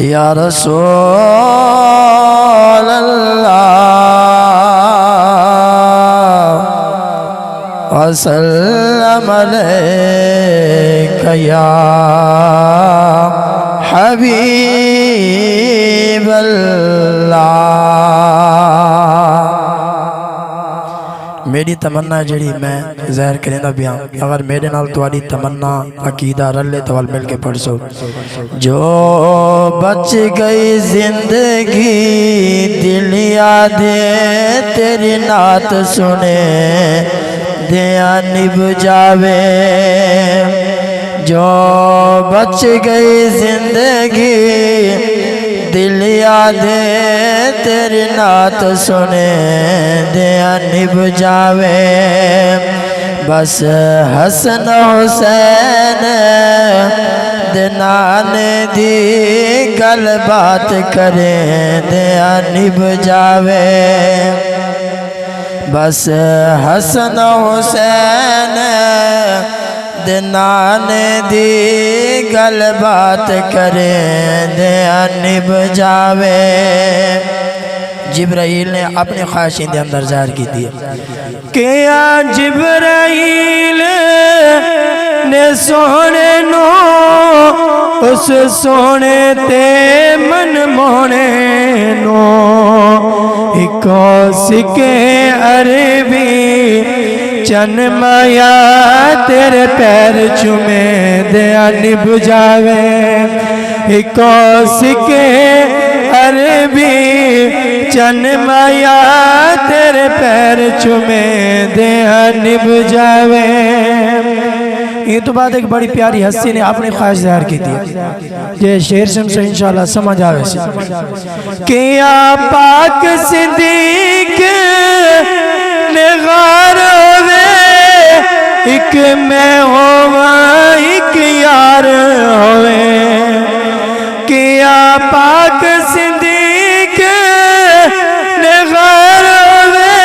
या रसूल अल्लाह वसल्लम अलैका या हबीब अल्लाह। मेरी तमन्ना जड़ी मैं ज़ाहिर करेंदा पिया, अगर मेरे नाल तुहाडी तमन्ना अकीदा रले तो मिल के पढ़ सो। जो बच गई जिंदगी दिल यादे तेरी नात सुने दिया निभ जावे। जो बच गई जिंदगी दिल यादे तेरी नात सुने दिया निभ जावे। बस हसन हुसैन दिनान दी गल बात करें दिया निभ जावे। बस हसन हुसैन दिनान दी गल बात करें दिया निभ जावे। जिब्राइल ने अपनी ख्वाहिश के अंदर ज़ाहिर की थी कि या जिब्राइल ने सोने नो उस सोने ते मन मोने नो इको सिके अरबी चन माया तेरे पैर चुमे दिया निभ जावे। इको सिके अरबी चन माया तेरे पैर चुमे दिया निभ जावे। ये तो बात एक बड़ी प्यारी हस्ती ने अपनी ख्वाहिश ज़ाहिर की थी। ये शेर से इंशाल्लाह समझ आवे कि या पाक सिद्दीक निगार होवे एक मैं होवा एक यार होवे। कि या पाक सिद्दीक निगार होवे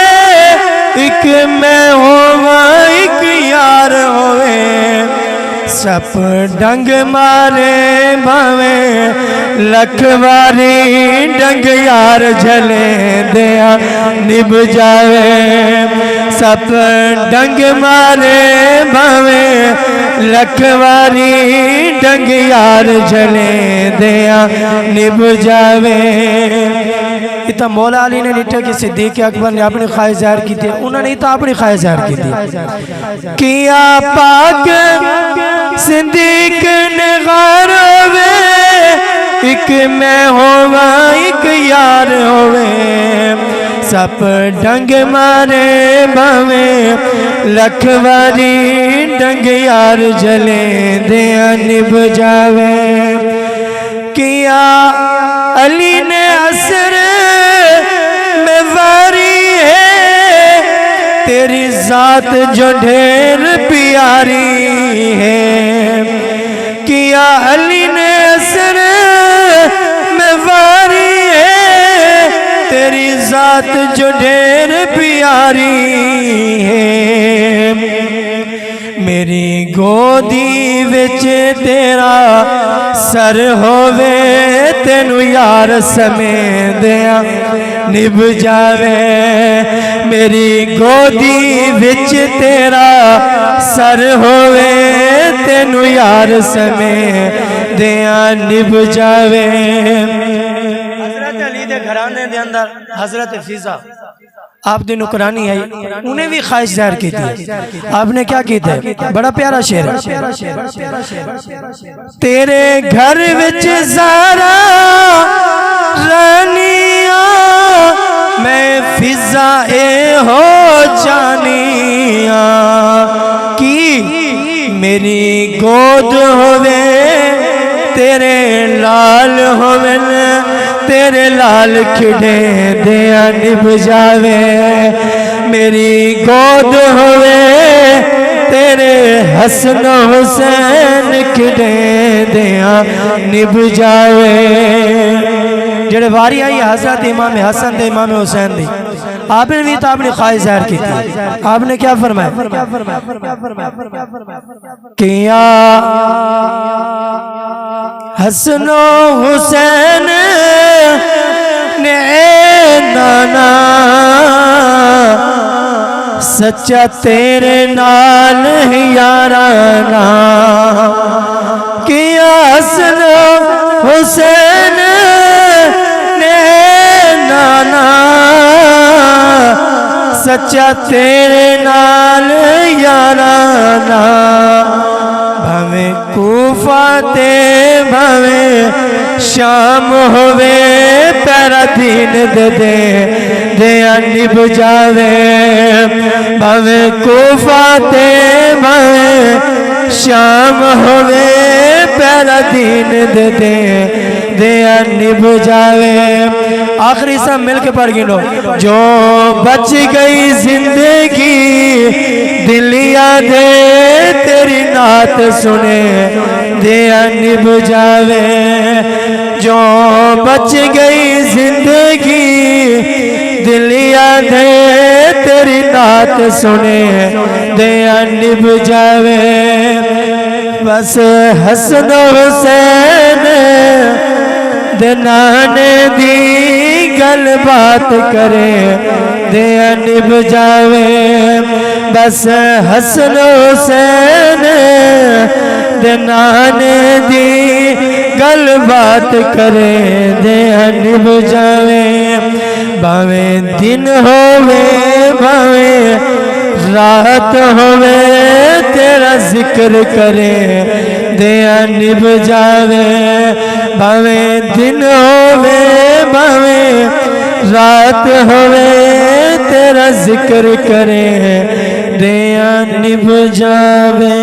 एक मैं होवा एक यार होवे। सप डंग मारे भावे लखवारी डंग यार झले दिया निभ जावे। सप डंग मारे भावे लखवारी डंग यार झले दिया निभ जावे। इतना मौला अली ने लिखा कि सिद्दीक अकबर ने अपनी ख्वाहिश ज़ाहिर की थी, उन्होंने तो अपनी ख्वाहिश ज़ाहिर की थी। किया पाक सिद्दीक ने गार होवे एक मैं होवा एक यार होवे। सप डंग मारे भावे लखवारी डंग यार जले दिया निभ जावे। किया अली ने असर में वारी है तेरी जात जो ढेर प्यारी है। किया अली ने असर में वारी है तेरी जात जो ढेर प्यारी है। मेरी गोदी विच तेरा सर होवे तेनू यार समें दिया निभ जावे। मेरी गोदी विच तेरा सर होवे तेनू यार समें दिया निभ जावे। हजरत अली दे घराने दे अंदर हजरत फिजा आप दी नुकरानी आई, उन्हें भी ख्वाहिश ज़ाहिर की थी। आपने क्या की थी? बड़ा प्यारा शेर है। तेरे घर विच ज़ारा रानिया मैं फिजा ए हो जानिया की मेरी गोद होवे तेरे लाल होवे तेरे लाल खिड़े दिया निभ जावे। मेरी गोद होवे तेरे हसन हुसैन खिड़े दिया निभ जावे। जेड़े वारी आई हजरत इमाम हसन ते इमाम हुसैन दी आपने भी तो अपनी ख्वाहिश ज़ाहिर की थी। आपने क्या फरमाया किया हसनो हुसैन ने नाना सच्चा तेरे नाल याराना किया हसनो हुसैन ने नाना सच्चा तेरे नाल याराना भवे कूफा ते भवे शाम होवे पैरा दीन दे दिया निभ जावे भवे कूफा ते भवे शाम होवे पैरा दीन दे दिया निभ जावे। आखिरी सब मिल के पढ़ गिनो जो बच गई जिंदगी दिलिया दे तेरी नात सुने दिया निभ जावे जो बच गई जिंदगी दिलिया दे तेरी नात सुने दिया निभ जावे बस हसन हुसैन नाने दी गल बात करे दिया निभ जावे बस हसन हुसैन नाने दी गल बात करे दिया निभ जावे भावे दिन होवे भावे रात होवे तेरा जिक्र करे दिया निभ जावे भावे दिन होवे भावे रात होवे तेरा जिक्र करे दिया निभ जावे।